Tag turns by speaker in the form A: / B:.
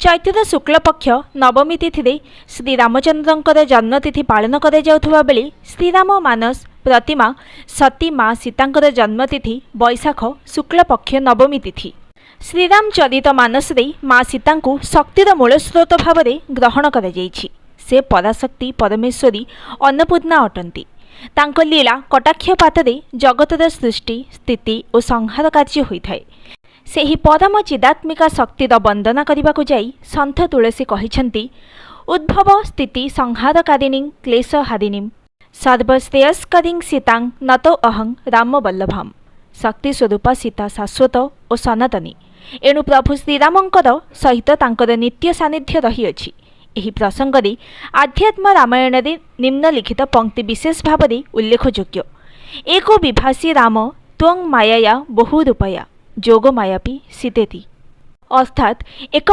A: चैत्र शुक्ल पक्ष नवमी तिथि श्री रामचंद्रंकर जन्मतिथि पालन कर बेले श्रीराम मानस प्रतिमा सती माँ सीतांकर जन्मतिथि वैशाख शुक्ल पक्ष नवमी तिथि। श्रीराम चरित मानस माँ सीता को शक्तिर मूल स्रोत भाव ग्रहण कर से पराशक्ति परमेश्वरी अन्नपूर्णा अटंती। तांको लीला कटाक्षपात जगतर सृष्टि स्थिति और संहार कार्य होता है। सेही परम चिदात्मिका शक्तिर वंदना करने को जाई सन्थ तुलसी कहिछन्ति उद्भव स्थिति संहारकारिणी क्लेशहारिणी सर्वश्रेयस्करीं सीतां नतो अहं रामवल्लभां। शक्ति स्वरूपा सीता शाश्वत और सनातनी। एणु प्रभु श्रीरामंकर सहित तांकर नित्य सानिध्य रही अछि। एही प्रसंग रे आध्यात्म रामायण रे निम्नलिखित पंक्ति विशेष भाव में उल्लेखयोग्य। एको विभासी राम त्वं मायया बहुरूपया जोग मायापी सीतेति। अर्थात एक